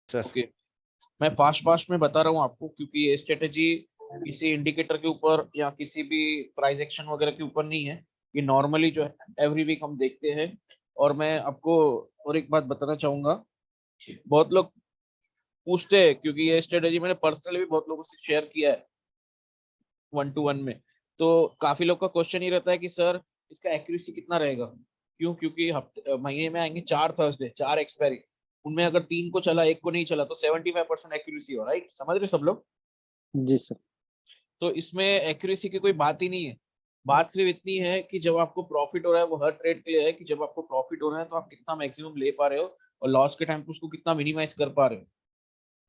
Sir okay, मैं fast में बता रहा हूँ आपको, क्योंकि ये स्ट्रेटेजी किसी इंडिकेटर के ऊपर या किसी भी प्राइस एक्शन वगैरह के ऊपर नहीं है। ये नॉर्मली जो है एवरी वीक हम देखते हैं। और मैं आपको और एक बात बताना चाहूंगा, बहुत लोग पूछते हैं, क्योंकि ये स्ट्रेटेजी मैंने पर्सनली भी बहुत लोगों से शेयर किया है 1-to-1 में। तो काफी लोग का क्वेश्चन ही रहता है कि सर इसका एक्यूरेसी कितना रहेगा। क्यों? क्योंकि हफ्ते महीने में आएंगे 4 थर्सडे, 4 एक्सपायरी। उनमें अगर 3 को चला, 1 को नहीं चला, तो 75% एक्यूरेसी हो, राइट? समझ रहे सब लोग? जी सर। तो इसमें एक्यूरेसी की कोई बात ही नहीं है। बात सिर्फ इतनी है कि जब आपको प्रॉफिट हो रहा है, वो हर ट्रेड के लिए है कि जब आपको प्रॉफिट हो रहा है तो आप कितना मैक्सिमम ले पा रहे हो, और लॉस के टाइम पे उसको कितना मिनिमाइज कर पा रहे हो।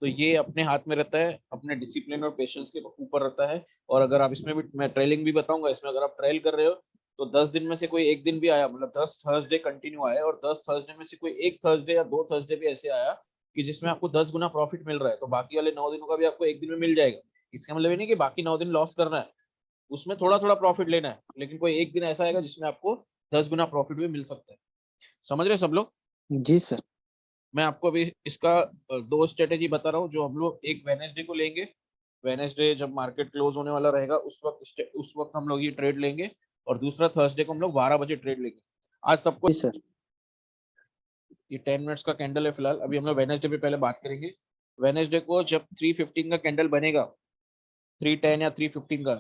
तो ये अपने हाथ में रहता है, अपने डिसिप्लिन और पेशेंस के ऊपर रहता है। और अगर आप इसमें भी, मैं ट्रेलिंग भी बताऊंगा, इसमें अगर आप ट्रेल कर रहे हो तो 10 दिन में से कोई एक दिन भी आया, मतलब 10 थर्सडे कंटिन्यू आया, और 10 थर्सडे में से कोई एक थर्सडे या 2 थर्सडे भी ऐसे आया कि जिसमें आपको 10 गुना प्रॉफिट मिल रहा है, तो बाकी वाले 9 दिनों का भी आपको एक दिन में मिल जाएगा। इसका मतलब ये नहीं कि बाकी 9 दिन लॉस करना है, उसमें थोड़ा थोड़ा प्रॉफिट लेना है, लेकिन कोई एक दिन ऐसा आएगा जिसमें आपको 10 गुना प्रॉफिट भी मिल सकता है। समझ रहे सब लोग? जी सर। मैं आपको अभी इसका दो स्ट्रेटेजी बता रहा हूँ, जो हम लोग एक वेनेसडे को लेंगे। वेनेसडे जब मार्केट क्लोज होने वाला रहेगा उस वक्त हम लोग ये ट्रेड लेंगे, और दूसरा थर्सडे को हम लोग 12 बजे ट्रेड लेंगे। आज सबको जी सर। ये 10 मिनट्स का कैंडल है फिलहाल। अभी हम लोग वेनेसडे पे पहले बात करेंगे। वेनेसडे को जब 3:15 का कैंडल बनेगा, 3:10 या 3:15 का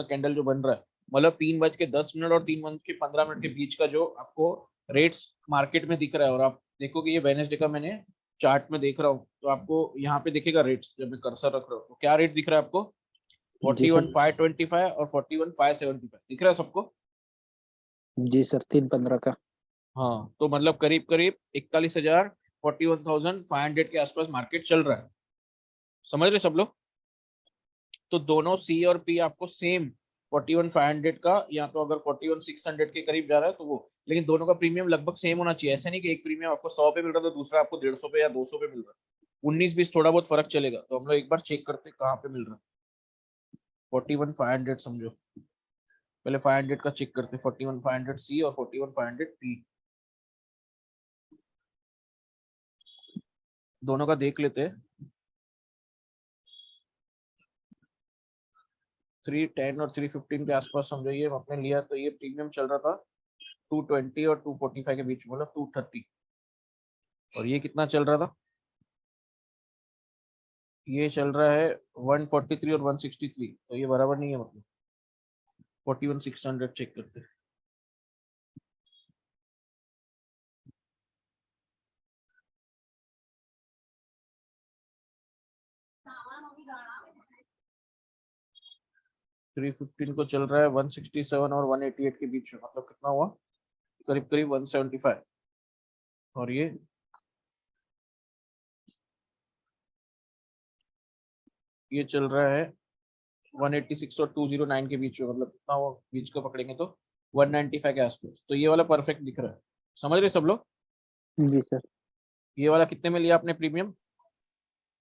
कैंडल जो बन रहा है, मतलब 3:10 और 3:15 के बीच का जो आपको रेट्स मार्केट में दिख रहा है, और आप देखोगे ये वेनेसडे का मैंने चार्ट में देख रहा हूँ, तो आपको यहाँ पे दिखेगा रेट्स। जब मैं कर्सर रख रहा हूँ तो क्या रेट दिख रहा है आपको? जी सर। 41,525 और 41,575 दिख रहा है सबको? जी सर, 3:15 का। हाँ, तो मतलब करीब करीब 41,000, 41,500 के आसपास मार्केट चल रहा है। समझ रहे सब लोग? तो दोनों सी और पी आपको सेम 41,500 का, या तो अगर 41,600 के करीब जा रहा है तो वो, लेकिन दोनों का प्रीमियम लगभग सेम होना चाहिए। ऐसा नहीं कि एक प्रीमियम आपको 100 पे मिल रहा है तो दूसरा आपको 150 पे या 200 पे मिल रहा है। 19-20 थोड़ा बहुत फर्क चलेगा। तो हम लोग एक बार चेक करते हैं कहाँ पे मिल रहा है। 41,500 समझो, पहले 500 का चेक करते हैं। 41,500 सी और 41,500 पी, दोनों का देख लेते हैं। 310 और 315 के आसपास समझो ये आपने लिया, तो ये प्रीमियम चल रहा था 220 और 245 के बीच, मतलब 230। और ये कितना चल रहा था? ये चल रहा है 143 और 163, तो ये बराबर नहीं है, मतलब 41,600 चेक करते हैं। थ्री 15 को चल रहा है 167 और 188 के बीच में, मतलब कितना हुआ? करीब करीब 175। और ये चल रहा है 186 और 209 के बीच में, मतलब कितना हुआ बीच का पकड़ेंगे तो 195 के आसपास। तो ये वाला परफेक्ट दिख रहा है। समझ रहे सब लोग? जी सर। ये वाला कितने में लिया आपने प्रीमियम?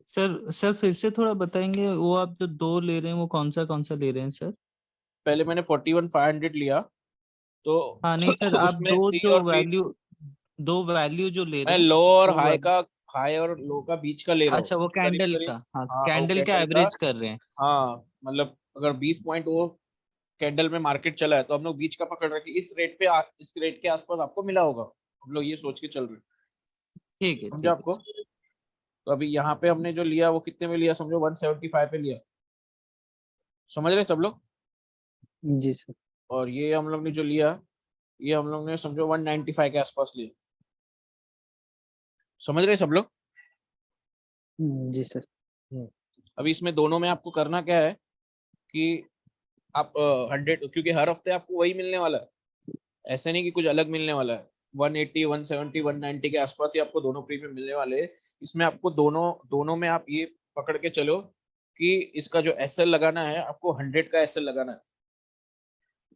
सर फिर से थोड़ा बताएंगे, वो आप जो दो ले रहे हैं वो कौन सा ले रहे हैं सर? पहले मैंने 41,500 लिया, तो हाँ नहीं सर, आप उसमें दो सी जो और पी, वैल्यू जो ले रहे मैं हैं लो और वो हाई का, हाई और लो का बीच का ले रहा हूँ। अच्छा वो करीब कैंडल का, करीब, हाँ हाँ वो कैंडल का कैंडल का, एवरेज कर रहे हैं। हाँ मतलब अगर 20 पॉइंट वो कैंडल में मार्केट चला है, तो हम लोग बीच का पकड़ रहे हैं कि इस रेट पे इस रेट के आसपास आपको मिला होगा। हम लोग ये सोच के चल रहे हैं। ठीक है समझा ठीक आपको? है। तो अभी यहाँ पे हमने जो लिया वो कितने में लिया समझो? 175 पे लिया। समझ रहे सब लोग? जी सर। और ये हम लोग ने जो लिया, ये हम लोग ने समझो 195 के आसपास लिया। समझ रहे सब लोग? जी सर। अभी इसमें दोनों में आपको करना क्या है कि आप 100, क्योंकि हर हफ्ते आपको वही मिलने वाला है, ऐसे नहीं कि कुछ अलग मिलने वाला है। 180, 170, 190 के आसपास ही आपको दोनों प्रीमियम मिलने वाले हैं। इसमें आपको दोनों दोनों में आप ये पकड़ के चलो कि इसका जो एसएल लगाना है आपको 100 का एसएल लगाना है।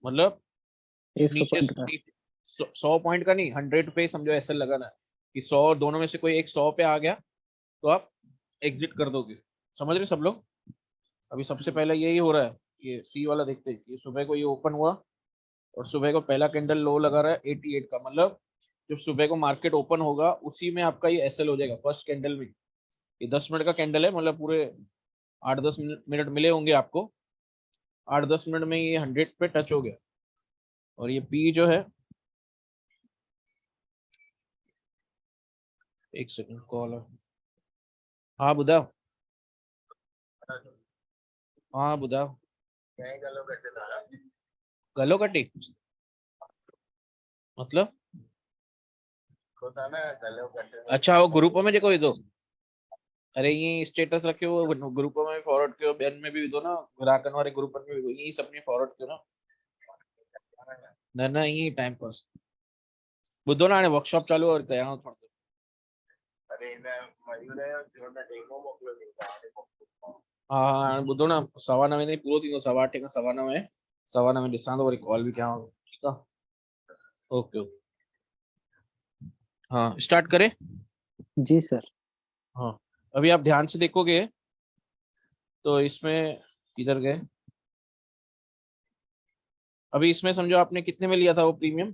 मतलब 100 नीचे पॉइंट का। 100 पॉइंट का नहीं, 100 पे समझो एसएल लगाना है कि 100 दोनों में से कोई एक 100 पे आ गया तो आप एग्जिट कर दोगे। समझ रहे सब लोग? अभी सबसे पहले यही हो रहा है। ये सी वाला देखते हैं, ये सुबह को ये ओपन हुआ, और सुबह को पहला कैंडल लो लगा रहा है 88 का, मतलब जब सुबह को मार्केट ओपन होगा उसी में आपका ये एसएल हो जाएगा फर्स्ट कैंडल में। ये 10 मिनट का कैंडल है, मतलब पूरे 8-10 मिनट मिले होंगे आपको। 8-10 मिनट में ये 100 पे टच हो गया। और ये पी जो है, एक सेकंड कॉल है। हाँ ॿुधायो। हाँ ॿुधायो। गलो कटी मतलब? अच्छा वो ग्रुप में जेको विधो, अरे ये स्टेटस रखियो वो ग्रुप में फॉरवर्ड कयो, ॿियनि में बि विधो न, ग्राहकनि वारे ग्रुपनि में विधो, ईअं सभिनी फॉरवर्ड कयो न। न न ईअं टाइम पास। ॿुधो न, हाणे वर्कशॉप चालू और कयांव थोरो। हा हा हाणे ॿुधो न, 9:15 ताईं पूरो थींदो, 8:30 खां 9:15, 9:15 ॾिसां थो, वरी कॉल बि कयांव। ठीकु आहे, ओके ओके। हाँ स्टार्ट करें। जी सर। हाँ अभी आप ध्यान से देखोगे तो इसमें किधर गए, अभी इसमें समझो आपने कितने में लिया था वो प्रीमियम,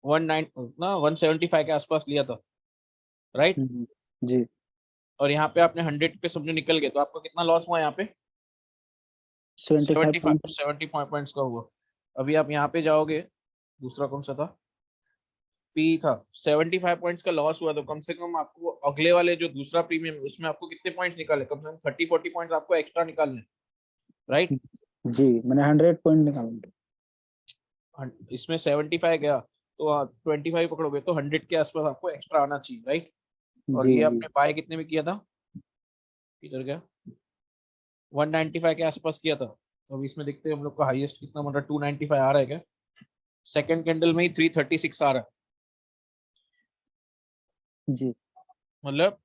175 के आसपास लिया था, राइट। जी। और यहाँ पे आपने 100 पे समझो निकल गए, तो आपका कितना लॉस हुआ यहाँ पे? 75 पॉइंट्स का हुआ। अभी आप यहाँ पे जाओगे, दूसरा कौन सा था, पी था, 75 पॉइंट्स का लॉस हुआ, तो कम से कम आपको अगले वाले जो दूसरा प्रीमियम है उसमें आपको कितने पॉइंट्स निकाले, कम से कम 30-40 पॉइंट्स आपको एक्स्ट्रा निकालने, राइट। जी मैंने 100 पॉइंट निकाले। इसमें 75 गया तो 25 पकड़ोगे तो 100 के आसपास आपको एक्स्ट्रा आना चाहिए, राइट। और जी ये जी आपने बाय कितने में किया था, किधर गया, 195 के आसपास किया था। तो अभी इसमें देखते हैं हम लोग का हाईएस्ट कितना, मतलब 295 आ रहा है क्या, सेकंड कैंडल में ही 336 आ रहा है, जी। मतलब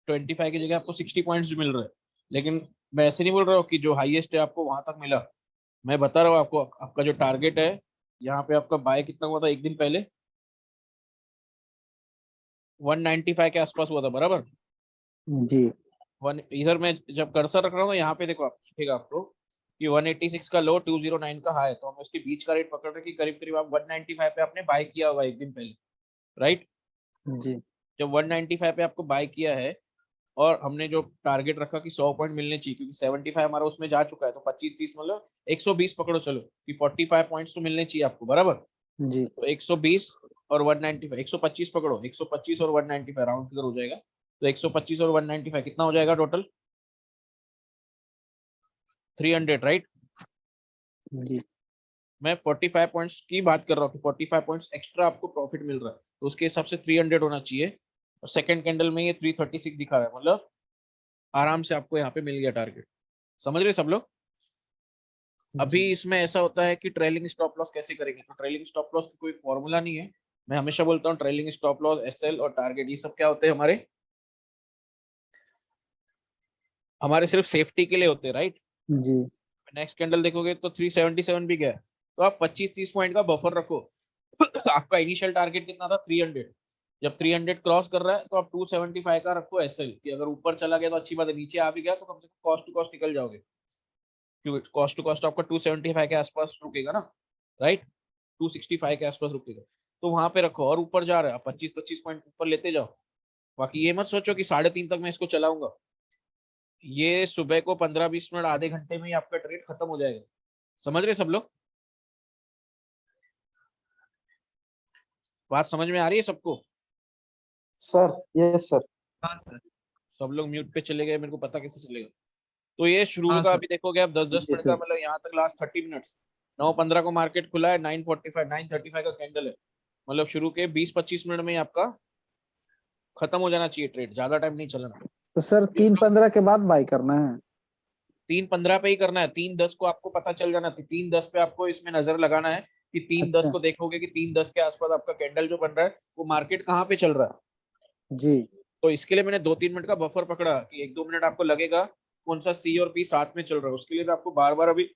25 की जगह आपको 60 पॉइंट्स मिल रहे हैं। लेकिन मैं ऐसे नहीं बोल रहा हूँ कि जो हाईएस्ट है आपको वहां तक मिला, मैं बता रहा हूँ आपको, आपका जो टारगेट है, यहाँ पे आपका बाय कितना हुआ था एक दिन पहले, 195 के आसपास हुआ था, बराबर। जी। इधर मैं जब कर्सर रख रहा हूँ यहाँ पे देखो, आप दिखेगा आपको कि 186 का लो, 209 का हाई, तो हम उसके बीच का रेट पकड़ रहे कि करीब करीब आप 195 पे आपने बाय किया होगा एक दिन पहले, राइट। जी। जब 195 पे आपको बाय किया है और हमने जो टारगेट रखा कि 100 पॉइंट मिलने चाहिए, क्योंकि 75 हमारा उसमें जा चुका है, तो 25-30 मतलब 120 पकड़ो चलो, कि 45 पॉइंट्स तो मिलने चाहिए आपको, बराबर। जी। तो 120 और 195, 125 पकड़ो, 125 और 195 राउंड फिगर हो जाएगा, तो 125 और 195 कितना हो जाएगा टोटल, 300, राइट। जी। मैं 45 पॉइंट्स की बात कर रहा हूँ कि 45 पॉइंट्स एक्स्ट्रा आपको प्रॉफिट मिल रहा है, तो उसके हिसाब से 300 होना चाहिए। और सेकंड कैंडल में ये 336 दिखा रहा है, मतलब आराम से आपको यहाँ पे मिल गया टारगेट। समझ रहे सब लोग। अभी इसमें ऐसा होता है कि ट्रेलिंग स्टॉप लॉस कैसे करेंगे, तो ट्रेलिंग स्टॉप लॉस की कोई फॉर्मूला नहीं है। मैं हमेशा बोलता हूँ ट्रेलिंग स्टॉप लॉस, एसएल और टारगेट, ये सब क्या होते हैं, हमारे सिर्फ सेफ्टी के लिए होते हैं, राइट। जी। नेक्स्ट कैंडल देखोगे तो 377 भी गया, तो आप 25-30 पॉइंट का बफर रखो। आपका इनिशियल टारगेट कितना था, 300। जब 300 क्रॉस कर रहा है तो आप 275 का रखो एसएल, कि अगर ऊपर चला गया तो अच्छी बात है, नीचे आ भी गया तो कम से कम कॉस्ट टू कॉस्ट निकल जाओगे, क्योंकि कॉस्ट टू कॉस्ट आपका 275 के आसपास रुकेगा ना, राइट। 265 के आसपास रुकेगा, तो वहां पे रखो। और ऊपर जा रहा है, 25-25 पॉइंट ऊपर लेते जाओ। बाकी ये मत सोचो कि 3:30 तक मैं इसको चलाऊंगा, ये सुबह को 15-20 मिनट, आधे घंटे में ही आपका ट्रेड खत्म हो जाएगा। समझ रहे सब लोग, बात समझ में आ रही है सबको? Sir yes sir. हाँ सर। सब लोग म्यूट पे चले गए, मेरे को पता कैसे चलेगा। तो ये शुरू हाँ का सर। अभी देखोगे आप 10-10 जी मिनट का, सर। मतलब यहाँ तक लास्ट 30 मिनट्स, 9:15 को मार्केट खुला है, 9:45 9:35 का कैंडल है, मतलब शुरू के 20-25 मिनट में ही आपका खत्म हो जाना चाहिए ट्रेड, ज्यादा टाइम नहीं चलना। तो सर 3:15 के बाद बाय करना है? 3:15 पे ही करना है, 3:10 को आपको पता चल जाना, 3:10 पे आपको इसमें नजर लगाना है कि 3:10 अच्छा। को देखोगे कि 3:10 के आसपास आपका कैंडल जो बन रहा है वो मार्केट कहाँ पे चल रहा है। जी। तो इसके लिए मैंने 2-3 मिनट का बफर पकड़ा कि 1-2 मिनट आपको लगेगा कौन सा सी और पी साथ में चल रहा है, उसके लिए भी आपको बार बार अभी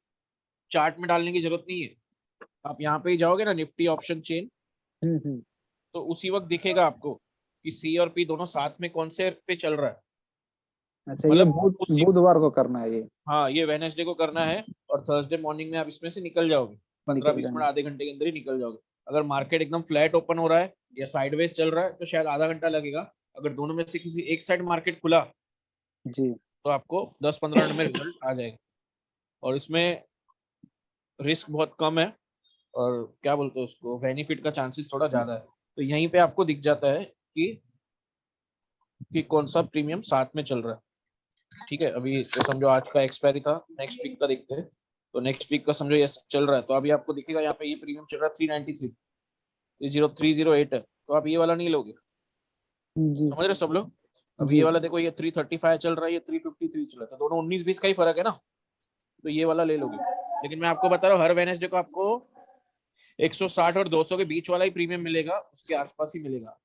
चार्ट में डालने की जरूरत नहीं है। आप यहाँ पे ही जाओगे ना, निफ्टी ऑप्शन चेन, हम्म। तो उसी वक्त दिखेगा आपको कि सी और पी दोनों साथ में कौन से पे चल रहा है, अच्छा ये मतलब उसी, बुधवार को करना है ये? हाँ ये वेडनेसडे को करना है, और थर्सडे मॉर्निंग में आप इसमें से निकल जाओगे, पंद्रह निकल बीस मिनट जाना। आधे घंटे के अंदर ही निकल जाओगे। अगर मार्केट एकदम फ्लैट ओपन हो रहा है या साइडवेज चल रहा है तो शायद आधा घंटा लगेगा, अगर दोनों में से किसी एक साइड मार्केट खुला जी तो आपको 10-15 मिनट में रिजल्ट आ जाएगा। और इसमें रिस्क बहुत कम है और क्या बोलते हैं उसको, बेनिफिट का चांसेस थोड़ा ज्यादा है। तो यहीं पे आपको दिख जाता है कि कौन सा प्रीमियम साथ में चल रहा है। ठीक है, अभी तो समझो आज का एक्सपायरी था, नेक्स्ट वीक का देखते हैं। तो नेक्स्ट वीक का समझो ये चल रहा है, तो अभी आपको दिखेगा यहाँ पे ये प्रीमियम चल रहा है 393, 30308 है, तो आप ये वाला नहीं लोगे। जी समझ रहे सब लोग? अभी जी ये वाला देखो, ये 335 चल रहा है, ये 353 चल रहा है, तो दोनों 19-20 का ही फर्क है ना, तो ये वाला ले लोगे। लेकिन मैं आपको बता रहा हूँ हर वेडनेसडे को आपको 160 और 200 के बीच वाला ही प्रीमियम मिलेगा, उसके आसपास ही मिलेगा,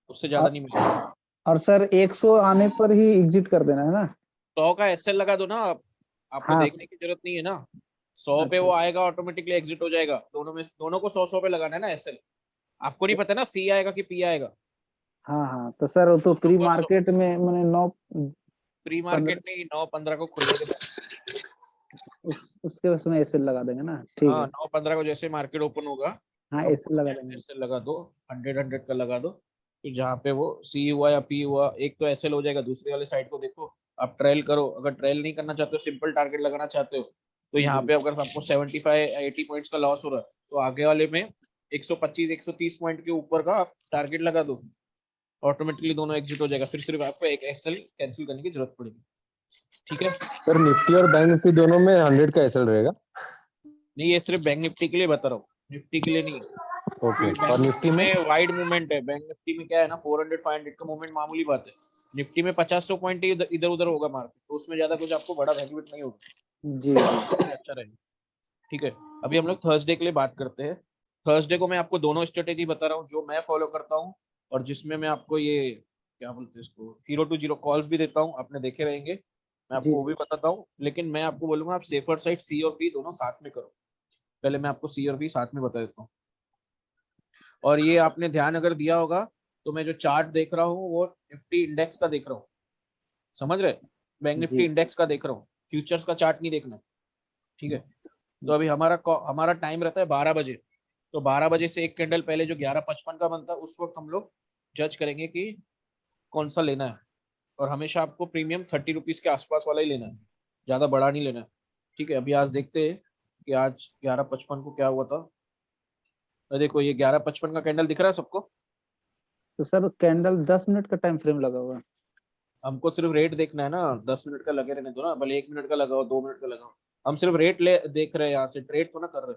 उससे ज्यादा नहीं मिलेगा। और सर 100 आने पर ही एग्जिट कर देना है ना? 100 का एसएल लगा दो ना आप, आपको हाँ देखने की जरूरत नहीं है ना। 100 पे अच्छा वो आएगा, ऑटोमेटिकली एग्जिट हो जाएगा। दोनों को 100-100 पे लगाना है ना एसएल। आपको नहीं पता ना सी आएगा कि पी आएगा। हाँ हाँ, तो सर वो तो प्री दोनों को मार्केट में मैंने 9 प्री मार्केट में 9-15 को खुलने के बाद, उसके उसमें ऐसे लगा देंगे ना, ठीक हाँ है। 9-15 को जैसे मार्केट ओपन होगा हाँ तो आप ऐसे लगा देंगे। एसएल लगा दो, 100 का लगा दो। फिर जहाँ पे वो सी हुआ या पी हुआ, एक तो एसएल हो जाएगा, दूसरे वाले साइड को देखो, आप ट्रेल करो। अगर ट्रेल नहीं करना चाहते हो, सिंपल टारगेट लगाना चाहते हो, तो यहाँ जी पे अगर आपको 75-80 पॉइंट्स का लॉस हो रहा है, तो आगे वाले में 125-130 पॉइंट के ऊपर का टारगेट लगा दो, ऑटोमेटिकली दोनों एग्जिट हो जाएगा। फिर सिर्फ आपको एक एसएल कैंसिल करने की जरूरत पड़ेगी। ठीक है, सर निफ्टी और बैंक निफ्टी दोनों में 100 का एसएल रहेगा? नहीं ये सिर्फ बैंक निफ्टी के लिए बता रहा हूँ, निफ्टी के लिए नहीं। ओके। बैंक और निफ्टी में? वाइड मूवमेंट है। बैंक निफ्टी में क्या है ना, 400-500 का मूवमेंट मामूली बात है। निफ्टी में 50-100 पॉइंट इधर उधर होगा मार्केट, तो उसमें ज्यादा कुछ आपको बड़ा बेनिफिट नहीं होगा। जी जी अच्छा रहेगा। ठीक है, अभी हम लोग थर्सडे के लिए बात करते हैं। थर्सडे को मैं आपको दोनों स्ट्रेटेजी बता रहा हूँ जो मैं फॉलो करता हूँ, और जिसमें मैं आपको ये क्या बोलते हैं इसको, 0-0 कॉल्स भी देता हूँ, आपने देखे रहेंगे। मैं जी आपको वो भी बताता हूँ, लेकिन मैं आपको बोलूंगा आप सेफर साइड सी और बी दोनों साथ में करो। पहले मैं आपको सी और बी साथ में बता देता हूँ। और ये आपने ध्यान अगर दिया होगा, तो मैं जो चार्ट देख रहा हूँ वो निफ्टी इंडेक्स का देख रहा हूँ। समझ रहे? बैंक निफ्टी जी इंडेक्स का देख रहा हूँ, फ्यूचर्स का चार्ट नहीं देखना। ठीक है, तो अभी हमारा टाइम रहता है 12 बजे। तो 12 बजे से एक कैंडल पहले जो 11:55 का बनता है, उस वक्त हम लोग जज करेंगे कि कौन सा लेना है। और हमेशा आपको प्रीमियम 30 रुपीज के आसपास वाला ही लेना है, ज्यादा बड़ा नहीं लेना है। ठीक है, अभी आज देखते हैं कि आज 11:55 को क्या हुआ था। तो देखो ये 11:55 का कैंडल दिख रहा है सबको? तो सर कैंडल 10 मिनट का टाइम फ्रेम लगा हुआ है। हमको सिर्फ रेट देखना है ना, 10 मिनट का लगे रहने दो ना, भले 1 मिनट का लगाओ, 2 मिनट का लगाओ। हम सिर्फ रेट ले देख रहे हैं, यहाँ से ट्रेड तो ना कर रहे।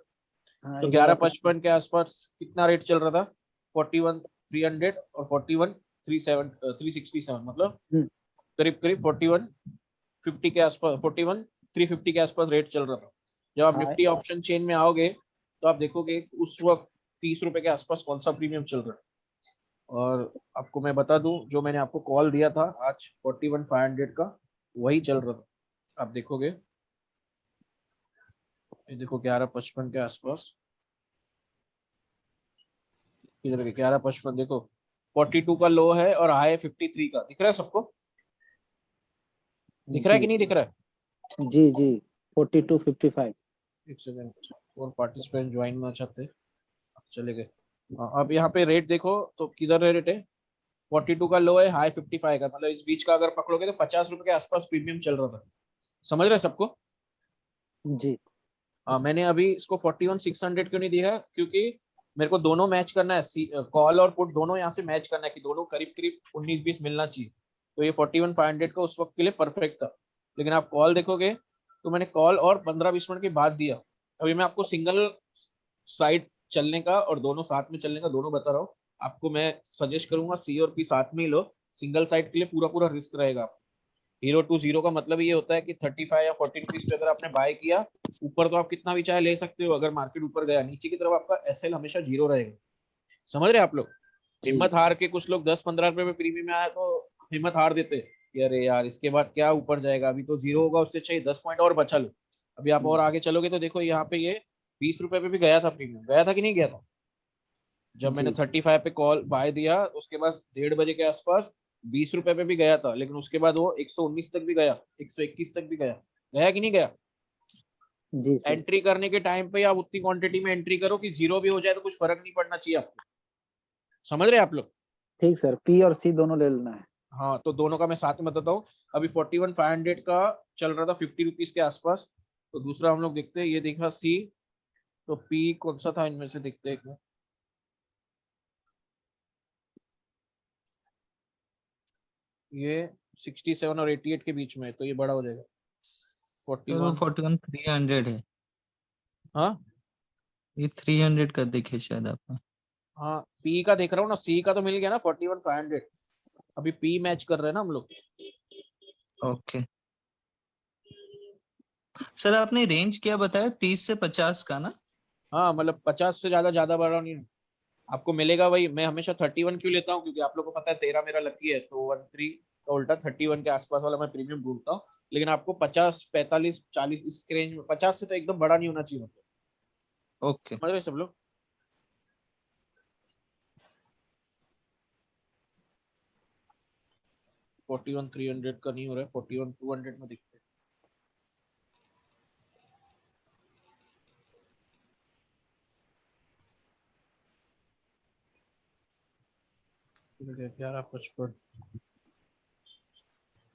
हाँ तो 11:55 11:55 के आसपास कितना रेट चल रहा था? 41,300 और 41,367, मतलब करीब करीब 41,50 के आसपास, 41,350 के आसपास रेट चल रहा था। जब आप हाँ निफ्टी ऑप्शन चेन में आओगे तो आप देखोगे कि उस वक्त 30 रुपए के आसपास कौन सा प्रीमियम चल रहा है। और आपको मैं बता दूं, जो मैंने आपको कॉल दिया था आज 41,500 का, वही चल रहा था। आप देखोगे, ये देखो 11:55 के आसपास, इधर 11:55 देखो, 42 का लो है और हाई 53 का। दिख रहा है सबको? दिख रहा है जी कि नहीं दिख रहा है? जी जी 42-55। एक सेकंड, और पार्टिसिपेंट ज्वाइन ना चाहते, चले गए। अब यहाँ पे रेट देखो तो किधर रेट है, 42 का लो है, हाई 55 का, मतलब इस बीच का अगर पकड़ोगे तो 50 रुपए के आसपास प्रीमियम चल रहा था। समझ रहे सबको? जी मैंने अभी इसको 41,600 क्यों नहीं दिया, क्योंकि मेरे को दोनों मैच करना है, कॉल और पुट दोनों यहाँ से मैच करना है कि दोनों करीब करीब 19-20 मिलना चाहिए। तो ये 41,500 का उस वक्त के लिए परफेक्ट था। लेकिन आप कॉल देखोगे तो मैंने कॉल और 15-20 मिनट के बाद दिया। अभी मैं आपको सिंगल साइड चलने का और दोनों साथ में चलने का दोनों बता रहा हूँ। आपको मैं सजेस्ट करूंगा सी और पी साथ में ही लो, सिंगल साइड के लिए पूरा पूरा रिस्क रहेगा। 0-0 का मतलब ये होता है कि 35 या 40 रुपीज पे अगर आपने बाय किया, ऊपर तो आप कितना भी चाहे ले सकते हो, अगर मार्केट ऊपर गया, नीचे की तरफ आपका एसएल हमेशा 0 रहेगा। समझ रहे आप लोग? जी हिम्मत हार के कुछ लोग 10-15 रुपए में प्रीमियम में आया तो हिम्मत हार देते कि अरे यार इसके बाद क्या ऊपर जाएगा, अभी तो 0 होगा, उससे चाहिए 10 पॉइंट और बचा लो। अभी आप और आगे चलोगे तो देखो यहाँ पे ये 20 रुपए पे भी गया था प्रीमियम, गया था कि नहीं गया था? जब मैंने जी 35 पे कॉल बाय दिया, उसके बाद 1:30 बजे के आसपास 20 रुपए पे भी गया था, लेकिन उसके बाद वो 119 तक भी गया, 121 तक भी गया। गया कि नहीं गया? जी सर एंट्री करने के टाइम पे आप उतनी क्वांटिटी में एंट्री करो कि 0 भी हो जाए तो कुछ फर्क नहीं पड़ना चाहिए आपको। समझ रहे आप लोग? ठीक सर, पी और सी दोनों ले लेना है। हाँ, तो दोनों का मैं साथ में बताता हूँ। अभी 41,500 का चल रहा था 50 रुपीज के आसपास। तो दूसरा हम लोग देखते हैं, ये देखा सी, तो पी कौन सा था इनमें से, देखते हैं एक मिनट। ये 67 और 88 के बीच में है, तो ये बड़ा हो जाएगा सर वो 41। 41,300 है। हाँ ये 300 का देखे शायद आपने। हाँ, पी का देख रहा हूँ ना, सी का तो मिल गया ना 41,500। अभी पी मैच कर रहे हैं ना हम लोग। ओके सर, आपने रेंज क्या बताया, 30 से 50 का ना? हाँ, मतलब 50 से ज्यादा बड़ा नहीं है। आपको मिलेगा वही। मैं हमेशा 31 क्यों लेता हूँ, क्योंकि आप लोगों को पता है 13 मेरा लकी है, तो 13 का उल्टा 31 के आसपास वाला मैं प्रीमियम ढूंढता हूँ। लेकिन आपको 50, 45, 40 इस रेंज में, 50 से तो एकदम बड़ा नहीं होना चाहिए मतलब। ओके समझ रहे सब लोग? $41 300 का नहीं हो रहा है, 41 200 में दिखते हैं। ठीक है, 11.55।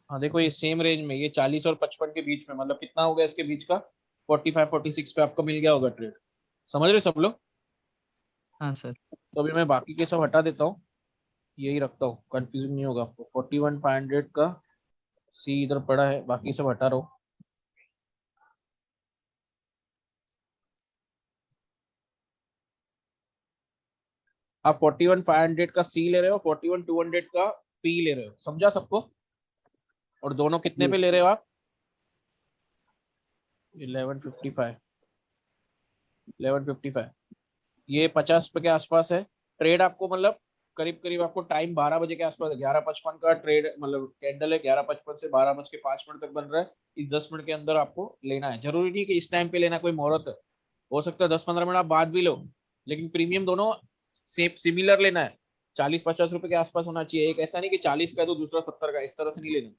हाँ देखो, ये सेम रेंज में, ये 40 और 55 के बीच में, मतलब कितना हो गया इसके बीच का, 45 46 पे आपको मिल गया होगा ट्रेड। समझ रहे सब लोग? हाँ सर। तो अभी मैं बाकी के सब हटा देता हूँ, यही रखता हूँ, कंफ्यूजन नहीं होगा आपको। 41,500 का सी इधर पड़ा है, बाकी सब हटा रहा हूँ। आप 41,500 का सी ले रहे हो, 41,200 का पी ले रहे हो, समझा सबको? और दोनों कितने जी पे ले रहे हो आप? 1155, 1155। ये 50 पे के आसपास है ट्रेड आपको, मतलब करीब करीब आपको टाइम 12 बजे के आसपास, 11:55 का ट्रेड, मतलब कैंडल है 11:55 से 12:05 तक बन रहा है। इस 10 मिनट के अंदर आपको लेना है। जरूरी नहीं कि इस टाइम पे लेना, कोई मुहूर्त है, हो सकता है 10-15 मिनट आप बाद भी लो, लेकिन प्रीमियम दोनों सेम सिमिलर लेना है। 40-50 रुपए के आसपास होना चाहिए। एक ऐसा नहीं कि 40 का तो दूसरा 70 का, इस तरह से नहीं लेना।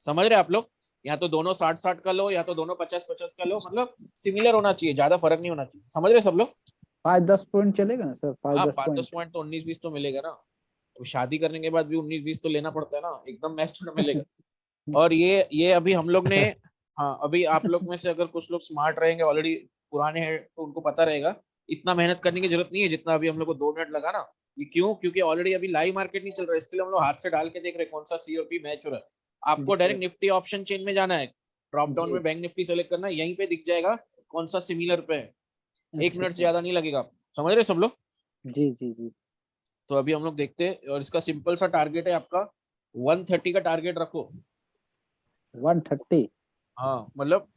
समझ रहे आप लोग? या तो दोनों 60-60 का लो, या तो दोनों 50-50 का लो, मतलब सिमिलर होना चाहिए, ज्यादा फर्क नहीं होना चाहिए। समझ रहे सब लोग? 5-10 पॉइंट चलेगा ना सर, हाँ, 5-10 5-10 पॉइंट। पॉइंट तो 19-20 तो मिलेगा ना। तो शादी करने के बाद भी 19-20 तो लेना पड़ता है ना, एकदम मैच थोड़ा मिलेगा। और ये अभी हम लोग ने, हाँ अभी आप लोग में से अगर कुछ लोग स्मार्ट रहेंगे, ऑलरेडी पुराने हैं, तो उनको पता रहेगा इतना मेहनत करने की जरूरत नहीं है जितना अभी हम लोग को 2 मिनट लगा ना। ये क्यों? क्योंकि ऑलरेडी अभी लाइव मार्केट नहीं चल रहा है, इसके लिए हम लोग हाथ से डाल के देख रहे हैं कौन सा सी और पी मैच हो रहा है। आपको जी sir. Direct Nifty option chain में जाना है, ड्रॉप डाउन जी। में बैंक निफ्टी सेलेक्ट करना है, यहीं पे दिख जाएगा कौन सा सिमिलर पे है। 1 मिनट से अच्छा। ज्यादा नहीं लगेगा। समझ रहे सब लोग? जी जी जी। तो अभी हम लोग देखते हैं, और इसका सिंपल सा टारगेट है आपका 130 का टारगेट रखो। 130। हाँ मतलब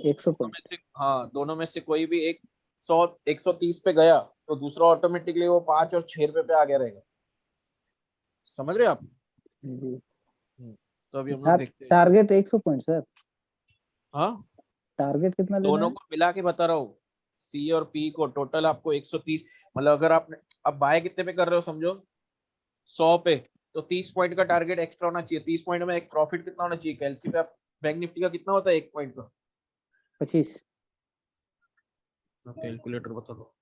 100 दोनों में पॉइंट। से, हाँ दोनों में से कोई भी एक 100 130 पे गया, तो दूसरा ऑटोमेटिकली वो 5 और 6 रुपए पे आ गया रहेगा। समझ रहे हो आप? जी। तो अभी हम लोग देखते हैं। Target 100 point sir. हाँ, टारगेट कितना लेना दोनों है? को मिला के बता रहा हूँ, सी और पी को टोटल आपको 130। मतलब अगर आपने अब बाय कितने पे कर रहे हो समझो, 100 पे, तो 30 पॉइंट का टारगेट एक्स्ट्रा होना चाहिए। 30 पॉइंट में एक प्रॉफिट कितना होना चाहिए? कैलसी पे आप, बैंक निफ्टी का कितना होता है 1 पॉइंट का? 25। कैलकुलेटर बता दो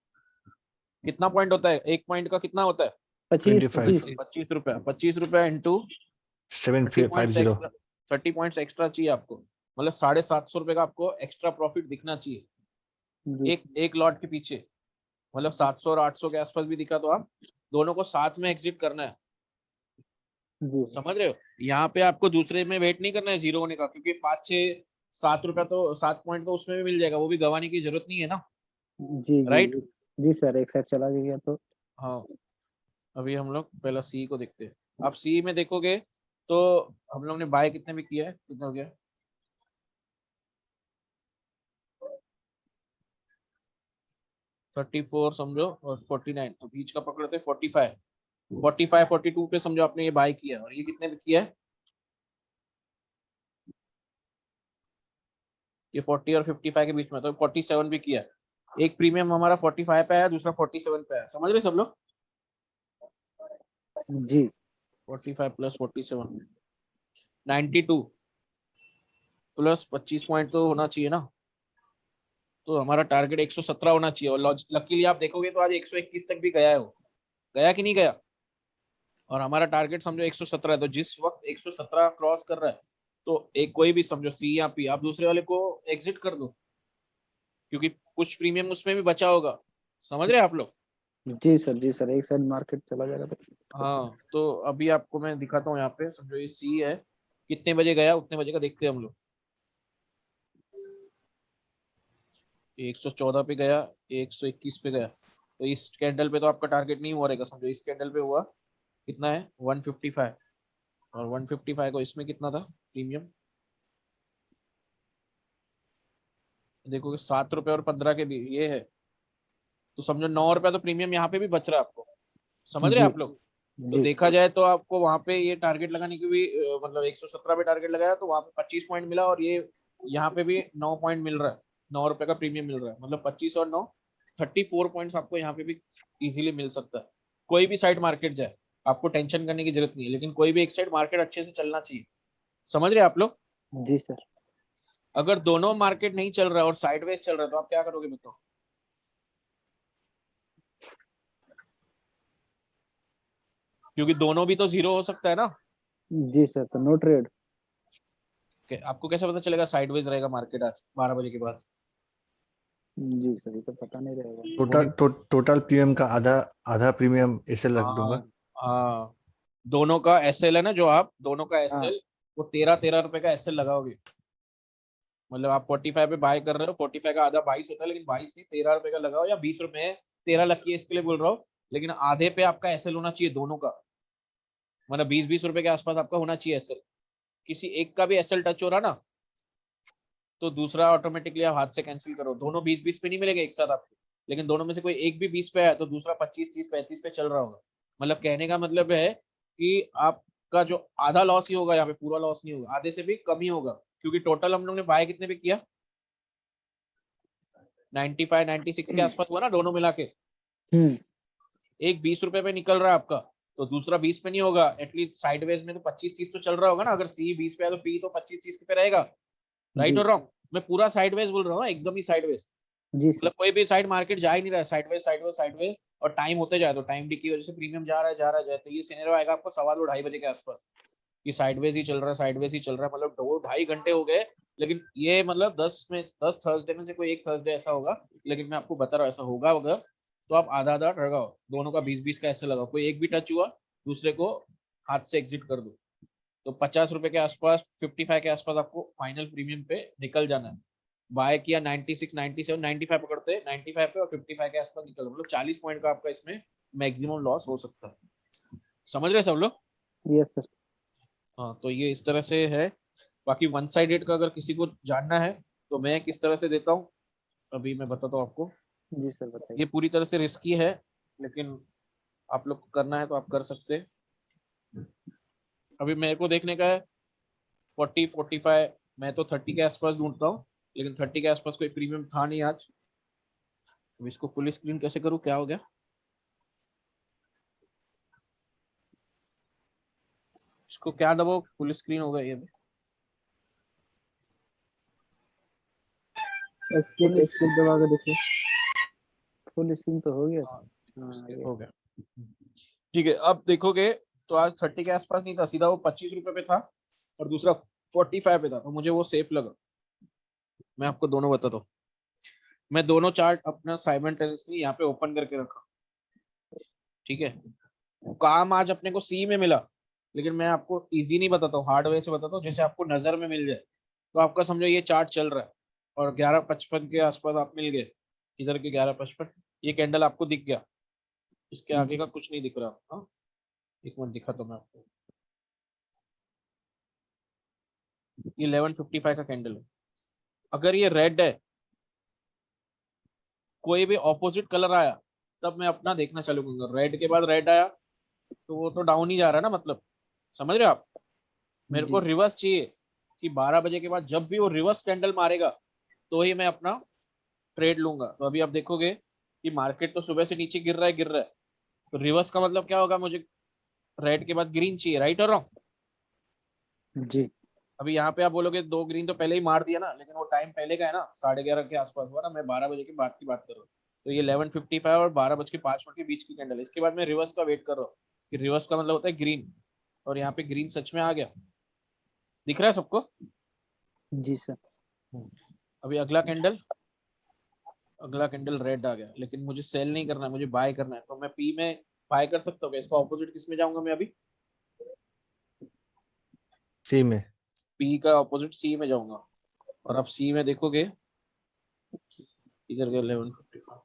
कितना पॉइंट होता है, 1 पॉइंट का कितना होता है? 25 25। 25। 25 रुपया। 25 रुपया into 30 points 750। Extra, 30 points extra चाहिए आपको, मतलब 750 रुपए का आपको एक्स्ट्रा प्रॉफिट दिखना चाहिए जी एक एक लॉट के पीछे। मतलब 700 और 800 के आसपास भी दिखा तो आप दोनों को साथ में एग्जिट करना है। जी समझ रहे हो? यहाँ पे आपको दूसरे में वेट नहीं करना है जीरो होने का, क्योंकि 5 6 7 रुपया तो 7 पॉइंट तो उसमें भी मिल जाएगा, वो भी गंवाने की जरूरत नहीं है ना। जी जी। राइट? जी सर, एक साइड चला गया तो। हाँ, अभी हम लोग पहला सी को देखते हैं। आप सी में देखोगे तो हम लोग ने बाय कितने में किया है, कितना हो गया? 34 समझो, और 49, तो बीच का पकड़ते 45, 45 42 पे समझो आपने ये बाय किया, और ये कितने पे किया है? ये 40 और 55 के बीच में, तो 47 भी किया है। एक प्रीमियम हमारा 45 पे आया, दूसरा 47 पे आया। समझ रहे सब लोग? जी 45 प्लस 47, 92 प्लस 25 पॉइंट तो होना चाहिए ना। तो हमारा टारगेट 117 होना चाहिए, और लकीली आप देखोगे तो आज 121 तक भी गया है वो। गया कि नहीं गया? और हमारा टारगेट समझो 117 है, तो जिस वक्त 117 क्रॉस कर रहा है तो एक कोई भी समझो सी या पी, आप दूसरे वाले को एग्जिट कर दो, क्योंकि कुछ प्रीमियम उसमें भी बचा होगा। समझ रहे हैं आप लोग? जी सर, एक साइड मार्केट चला जाएगा तो। हाँ, तो अभी आपको मैं दिखाता हूँ यहाँ पे, समझो ये सी है, कितने बजे गया उतने बजे का देखते हैं हम लोग। 114 पे गया, 121 पे गया, तो इस कैंडल पे तो आपका टारगेट नहीं हुआ रहेगा। समझो इस कैंडल पे हुआ कितना है 155, और 155 को इसमें कितना था प्रीमियम, देखोगे 7 रुपए और 15 के भी ये है, तो समझो 9 रुपया तो प्रीमियम यहाँ पे भी बच रहा है आपको। समझ रहे हैं जी आप लोग? तो जी देखा जाए तो आपको वहां पे ये टारगेट लगाने की भी मतलब 117 पे टारगेट लगाया तो वहां पे 25 पॉइंट मिला, और ये यहाँ पे भी 9 पॉइंट मिल रहा है, 9 रुपए का प्रीमियम मिल रहा है, मतलब 25 और 9 34 पॉइंट्स आपको यहाँ पे भी इजीली मिल सकता है। कोई भी साइड मार्केट जाए आपको टेंशन करने की जरूरत नहीं है, लेकिन कोई भी एक साइड मार्केट अच्छे से चलना चाहिए। समझ रहे हैं आप लोग? जी सर। अगर दोनों मार्केट नहीं चल रहा है और साइडवेज चल रहा है तो आप क्या करोगे बताओ? क्योंकि दोनों भी तो जीरो हो सकता है ना। जी सर, तो नो ट्रेड। आपको कैसे पता चलेगा साइडवेज रहेगा मार्केट आज 12 बजे के बाद? जी सर, ये तो पता नहीं रहेगा। टोटल प्रीमियम का आधा आधा प्रीमियम ऐसे लग दूंगा। हाँ हाँ, दोनों का एसएल है ना, जो आप दोनों का हाँ एसएल वो 13 रुपए का एसएल लगाओगे। मतलब आप 45 पे बाय कर रहे हो, 45 का आधा 22 होता है, लेकिन 22 नहीं 13 रुपए का लगाओ, या 20 रुपए है, 13 लकी है इसके लिए बोल रहा हूँ, लेकिन आधे पे आपका एसएल होना चाहिए दोनों का, मतलब 20-20 रुपए के आसपास आपका होना चाहिए एसएल। किसी एक का भी एसएल टच हो रहा ना तो दूसरा ऑटोमेटिकली आप हाथ से कैंसिल करो। दोनों 20-20 पे नहीं मिलेंगे एक साथ आपको, लेकिन दोनों में से कोई एक भी 20 पे है तो दूसरा 25-30-35 पे चल रहा होगा। मतलब कहने का मतलब है कि आपका जो आधा लॉस ही होगा यहाँ पे, पूरा लॉस नहीं होगा, आधे से भी कम ही होगा, क्योंकि टोटल हम लोग ने बाय कितने पे किया 95-96 के आसपास हुआ ना दोनों मिला के। एक 20 रुपए पे निकल रहा है आपका, तो दूसरा 20 पे नहीं होगा, एटलीस्ट साइडवेज में तो 25-30 तो चल रहा होगा ना। अगर सी 20 पे है तो पी तो 25-30 पे रहेगा, राइट जी और रॉन्ग? मैं पूरा साइडवेज बोल रहा हूँ, एकदम ही साइडवेज, जी सर। मतलब कोई भी साइड मार्केट जा ही नहीं रहा है, साइडवेज साइडवेज साइडवेज, और टाइम होते जाए तो टाइम डी की वजह से प्रीमियम जा रहा है जाए, तो ये सिनेरियो आएगा आपको 2:15-2:30 बजे के आसपास कि साइडवेज ही चल रहा है, साइडवेज ही चल रहा है, मतलब 2-2.5 घंटे हो गए। लेकिन ये मतलब 10 थर्सडे में से कोई एक थर्सडे ऐसा होगा, लेकिन मैं आपको बता रहा हूँ ऐसा होगा अगर, तो आप आधा आधा लगाओ, दोनों का 20-20 का ऐसे लगाओ, कोई एक भी टच हुआ दूसरे को हाथ से एग्जिट कर दो, तो 50 रुपए के आसपास 55 के आसपास आपको फाइनल प्रीमियम पे निकल जाना है। बाय किया 96 97 95 पकड़ते हैं, 95 पे और 55 के आसपास निकल, मतलब 40 पॉइंट का आपका इसमें मैक्सिमम लॉस हो सकता है। समझ रहे सब लोग? Yes sir. हाँ, तो ये इस तरह से है। बाकी वन साइडेड का अगर किसी को जानना है तो मैं किस तरह से देता हूँ अभी मैं बताता हूँ आपको। जी सर, बताइए। ये पूरी तरह से रिस्की है, लेकिन आप लोग को करना है तो आप कर सकते हैं। अभी मेरे को देखने का है 40-45, मैं तो 30 के आसपास ढूंढता हूँ, लेकिन 30 के आसपास कोई प्रीमियम था नहीं आज। अब इसको फुल स्क्रीन कैसे करूँ, क्या हो गया? इसको क्या दबाओ, फुल स्क्रीन हो गया ये भी। एस्केप दबा के देखिए। फुल स्क्रीन तो हो गया हाँ, सर। हाँ, escape ये हो गया। ठीक है, अब देखोगे तो आज 30 के आसपास नहीं था, सीधा वो 25 रुपए पे था, और दूसरा 45 पे था, तो मुझे वो सेफ लगा। मैं आपको दोनों बताता हूँ। मैं दोनों चार्ट अपना साइमल्टेनियसली यहाँ पे ओपन करके रखा, ठीक है। काम आज अपने को सी में मिला, लेकिन मैं आपको इजी नहीं बताता हूँ, हार्ड वे से बताता हूँ जैसे आपको नजर में मिल जाए। तो आपका समझो ये चार्ट चल रहा है और 11:55 के आसपास आप मिल गए, इधर के 11:55 ये कैंडल आपको दिख गया, इसके आगे का कुछ नहीं दिख रहा। हाँ, एक मिनट दिखाता हूँ मैं आपको। ये 11:55 का कैंडल है, अगर ये रेड है, कोई भी ऑपोजिट कलर आया तब मैं अपना देखना चालू करूंगा। रेड के बाद रेड आया तो वो तो डाउन ही जा रहा है ना, मतलब समझ रहे हो आप? मेरे को जी रिवर्स चाहिए कि 12 बजे के बाद जब भी वो रिवर्स कैंडल मारेगा तो ही मैं अपना ट्रेड लूंगा। तो अभी आप देखोगे कि मार्केट तो सुबह से नीचे गिर रहा है, तो रिवर्स का मतलब क्या होगा, मुझे रेड के बाद ग्रीन चाहिए, राइट और रॉन्ग? जी अभी यहाँ पे आप बोलोगे 2 ग्रीन तो पहले ही मार दिया ना, लेकिन वो टाइम पहले का है ना, 11:30 के आसपास हुआ ना, मैं 12 बजे के बाद की बात कर रहा हूँ। तो ये 11:55 और 12:05 के बीच की कैंडल है, इसके बाद मैं रिवर्स का वेट कर रहा हूँ। कि रिवर्स का मतलब होता है ग्रीन, और यहाँ पे ग्रीन सच में आ गया। दिख रहा है सबको? जी सर। अभी अगला कैंडल रेड आ गया, लेकिन मुझे सेल नहीं करना है, मुझे बाय करना है, तो मैं पी में बाय कर सकता हूँ। इसका ऑपोजिट किस में जाऊंगा मैं अभी? सी में। पी का ऑपोजिट सी में जाऊंगा, और आप सी में देखोगे इधर गया 1155।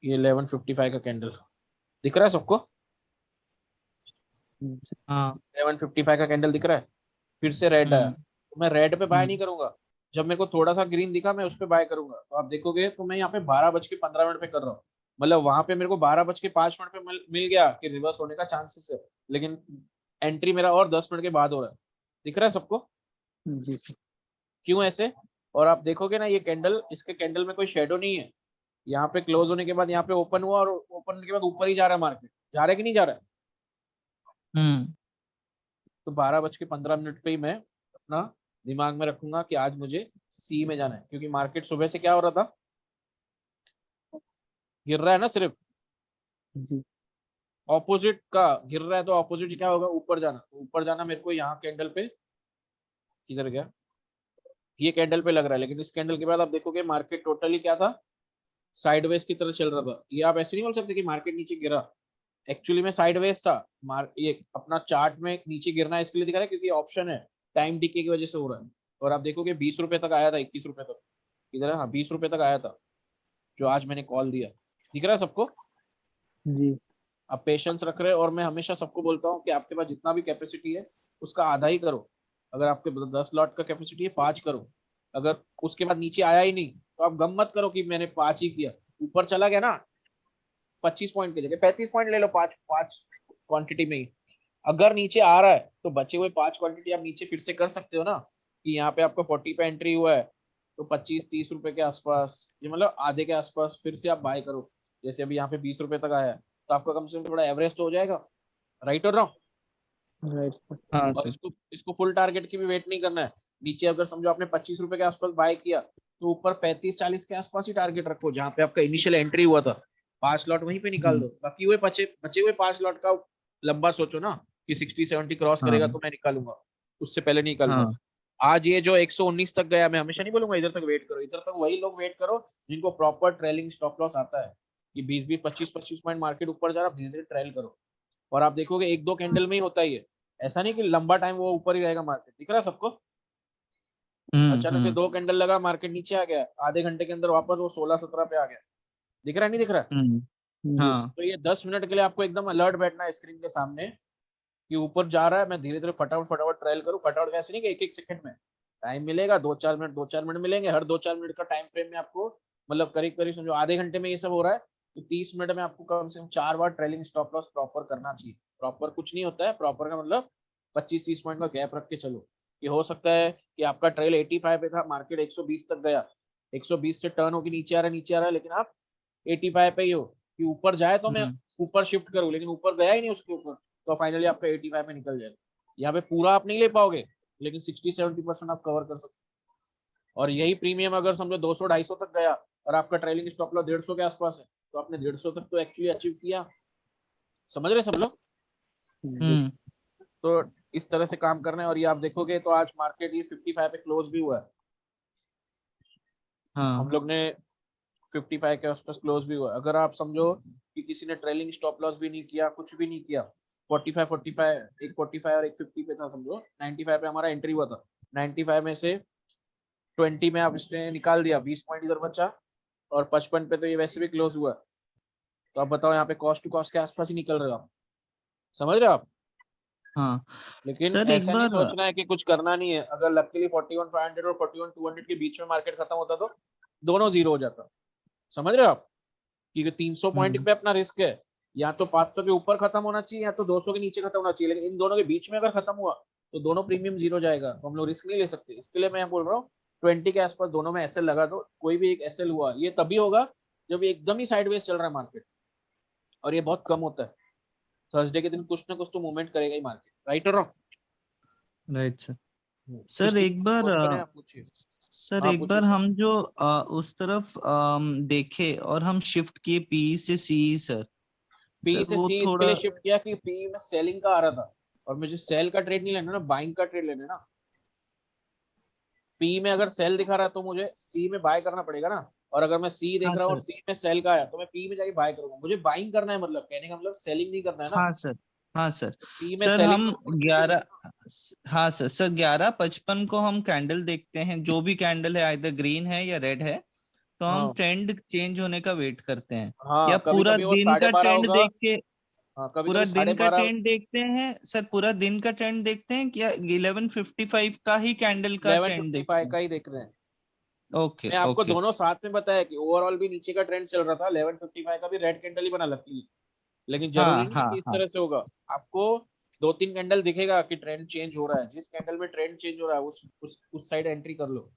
ये 1155 का कैंडल दिख रहा है सबको? हाँ 1155 का कैंडल दिख रहा है, फिर से रेड आया, तो मैं रेड पे बाय नहीं करूंगा। जब मेरे को थोड़ा सा ग्रीन दिखा मैं उस पे बाय करूंगा। तो आप देखोगे तो मैं यहाँ पे 12:15 पे कर रहा हूँ, मतलब वहां पे मेरे को 12:05 पे मिल गया कि रिवर्स होने का चांसेस है, लेकिन एंट्री मेरा और 10 मिनट के बाद हो रहा है। दिख रहा है सबको जी सर। क्यों ऐसे? और आप देखोगे ना, ये कैंडल, इसके कैंडल में कोई शेडो नहीं है। यहाँ पे क्लोज होने के बाद यहाँ पे ओपन हुआ, और ओपन होने के बाद ऊपर ही जा रहा है मार्केट। जा रहा है कि नहीं जा रहा है? तो 12:15 पे ही मैं अपना दिमाग में रखूंगा कि आज मुझे सी में जाना है, क्योंकि मार्केट सुबह से क्या हो रहा था, गिर रहा है ना सिर्फ। जी ऑपोजिट का गिर रहा है, तो ऑपोजिट क्या होगा? ऊपर जाना। ऊपर जाना मेरे को यहाँ कैंडल पे, किधर गया, ये कैंडल पे लग रहा है, लेकिन इस कैंडल के बाद आप देखोगे मार्केट टोटली क्या था, साइडवेज की तरह चल रहा था। ये आप ऐसे नहीं बोल सकते कि मार्केट नीचे गिरा, एक्चुअली में साइडवेज था। ये अपना चार्ट में नीचे गिरना इसके लिए दिखा रहा है क्योंकि ऑप्शन है, टाइम डिके की वजह से हो रहा है। और आप देखोगे 20 रुपए तक आया था, 21 रुपए तक, इधर है, हाँ 20 रुपए तक आया था जो आज मैंने कॉल दिया। दिख रहा है सबको? जी आप पेशेंस रख रहे हो, और मैं हमेशा सबको बोलता हूँ कि आपके पास जितना भी कैपेसिटी है उसका आधा ही करो। अगर आपके 10 लॉट का कैपेसिटी है 5 करो। अगर उसके बाद नीचे आया ही नहीं तो आप गम मत करो कि मैंने 5 ही किया। ऊपर चला गया ना, 25 पॉइंट की जगह 35 पॉइंट ले लो, 5 5 क्वांटिटी में ही। अगर नीचे आ रहा है तो बचे हुए 5 क्वांटिटी आप नीचे फिर से कर सकते हो ना, कि यहाँ पे आपका 40 पे एंट्री हुआ है तो 25-30 रुपए के आसपास, ये मतलब आधे के आसपास फिर से आप बाय करो। जैसे अभी यहाँ पे 20 रुपए तक आया है, तो आपका कम से कम थोड़ा एवरेज तो हो जाएगा। राइट और रॉन्ग? Right sir. हाँ और सर। इसको फुल टारगेट की भी वेट नहीं करना है। नीचे अगर समझो आपने 25 रुपए के आसपास बाय किया, तो ऊपर 35-40 के आसपास ही टारगेट रखो, जहां पे आपका इनिशियल एंट्री हुआ था। 5 लॉट वहीं पे निकाल दो, बाकी हुए बचे हुए 5 लॉट का लंबा सोचो ना, कि 60-70 क्रॉस करेगा हाँ तो मैं निकालूंगा, उससे पहले नहीं निकालूंगा। हाँ आज ये जो 119 तक गया, मैं हमेशा नहीं बोलूंगा इधर तक वेट करो, इधर तक वही लोग वेट करो जिनको प्रॉपर ट्रेलिंग स्टॉप लॉस आता है, कि 20-20 25-25 पॉइंट मार्केट ऊपर जा रहा है, धीरे धीरे ट्रेल करो। और आप देखोगे 1-2 कैंडल में ही होता ही है, ऐसा नहीं कि लंबा टाइम वो ऊपर ही रहेगा मार्केट। दिख रहा है सबको? अचानक से 2 कैंडल लगा, मार्केट नीचे आ गया, आधे घंटे के अंदर वापस वो 16-17 पे आ गया। दिख रहा है नहीं दिख रहा है? हाँ तो ये 10 मिनट के लिए आपको एकदम अलर्ट बैठना है स्क्रीन के सामने, कि ऊपर जा रहा है, मैं धीरे धीरे फटाफट फटाफट ट्रायल करूँ। फटाफट कैसे नहीं कि 1-1 सेकंड में टाइम मिलेगा, 2-4 मिनट मिलेंगे। हर 2-4 मिनट का टाइम फ्रेम में आपको, मतलब करीब करीब समझो आधे घंटे में ये सब हो रहा है, तो 30 मिनट में आपको कम से कम 4 बार ट्रेलिंग स्टॉप लॉस प्रॉपर करना चाहिए। प्रॉपर कुछ नहीं होता है, प्रॉपर का मतलब 25-30 पॉइंट का गैप रख के चलो। ये हो सकता है कि आपका ट्रेल 85 पे था, मार्केट 120 तक गया, 120 से टर्न होकर नीचे आ रहा है, लेकिन आप 85 पे ही हो, कि ऊपर जाए तो मैं ऊपर शिफ्ट करूं, लेकिन ऊपर गया ही नहीं उसके ऊपर, तो फाइनली आपका 85 पे निकल जाएगा। यहाँ पे पूरा आप नहीं ले पाओगे, लेकिन 60-70% आप कवर कर सकते हो। और यही प्रीमियम अगर समझो 200-250 तक गया और आपका ट्रेलिंग स्टॉप लॉस 150 के आसपास है, तो आपने 150 तक तो एक्चुअली अचीव किया। समझ रहे सब लोग? तो इस तरह से काम करना है। और ये आप देखोगे तो आज मार्केट ये 55 पे क्लोज भी हुआ है। हम लोग ने 55 के आसपास क्लोज भी हुआ। अगर आप समझो कि किसी ने ट्रेलिंग स्टॉप लॉस भी नहीं किया, कुछ भी नहीं किया, 45 एक 45 और एक 50 पे था समझो, 95 पे हमारा एंट्री हुआ था, 95 में से 20 में आप इसने निकाल दिया, 20 पॉइंट इधर बचा, और 55 पे तो ये वैसे भी क्लोज हुआ। तो आप बताओ, यहाँ पे कॉस्ट टू कॉस्ट के आसपास ही निकल रहे हो आप। समझ रहे हो आप? हाँ लेकिन सर एक ऐसा नहीं बार सोचना है कि कुछ करना नहीं है। अगर लकीली 41,500 और 41,200 के बीच में मार्केट खत्म होता तो दोनों जीरो हो जाता। समझ रहे हो आप? कि 300 पॉइंट पे अपना रिस्क है, या तो 500 के ऊपर खत्म होना चाहिए या तो 200 के नीचे खत्म होना चाहिए, लेकिन इन दोनों के बीच में अगर खत्म हुआ तो दोनों प्रीमियम जीरो जाएगा, तो हम लोग रिस्क नहीं ले सकते। इसके लिए मैं बोल रहा हूँ 20 के आसपास दोनों में एसएल लगा दो। कोई भी एक एसएल हुआ, ये तभी होगा जब एकदम ही साइडवेज चल रहा है मार्केट, और ये बहुत कम होता है। थर्सडे के दिन कुछ ना कुछ तो मूवमेंट करेगा ही मार्केट। राइट और रॉन्ग? Right sir. सर एक बार आप पूछिए। सर हाँ, एक पूछिए बार सर। हम जो उस तरफ देखे और हम शिफ्ट किए पी से सी सर। पी सर से वो सी इसके थोड़ा लिए शिफ्ट किया कि पी में सेलिंग का आ रहा था, और मुझे सेल का ट्रेड नहीं लेना ना, बाइंग का ट्रेड लेना ना। पी में अगर सेल दिखा रहा है तो मुझे सी में बाय करना पड़ेगा ना, और अगर मैं सी देख हाँ रहा हूँ और सर, सी में सेल का आया तो मैं पी में जाके बाय करूंगा। मुझे बाइंग करना है, मतलब कहने का मतलब सेलिंग नहीं करना है ना। हाँ सर, हाँ सर। पी में सर सेलिंग हम का opportunity मिलेगा 11, ना। हाँ सर, सर 11:55 को हम कैंडल देखते हैं, जो भी कैंडल है आइदर ग्रीन है या रेड है, तो हम हाँ ट्रेंड चेंज होने का वेट करते हैं। या हाँ, कभी पूरा कभी वो दिन का 12:30 ट्रेंड होगा। देख के, हाँ, कभी पूरा कभी दिन का 12:30, ट्रेंड देखते हैं सर, पूरा दिन का ट्रेंड देखते हैं क्या 11:55 का ही कैंडल का ट्रेंड 11:55 देखते हैं? का ही देख रहे हैं। ओके मैं आपको ओके। दोनों साथ में बताया कि ओवरऑल भी नीचे का ट्रेंड चल रहा था, 11:55 का भी रेड कैंडल ही बना लगती है, लेकिन जरूरी हाँ नहीं है हाँ कि इस हाँ। तरह से होगा। आपको दो तीन कैंडल दिखेगा कि ट्रेंड चेंज हो रहा है, जिस कैंडल में ट्रेंड चेंज हो रहा है उस साइड एंट्री कर लो।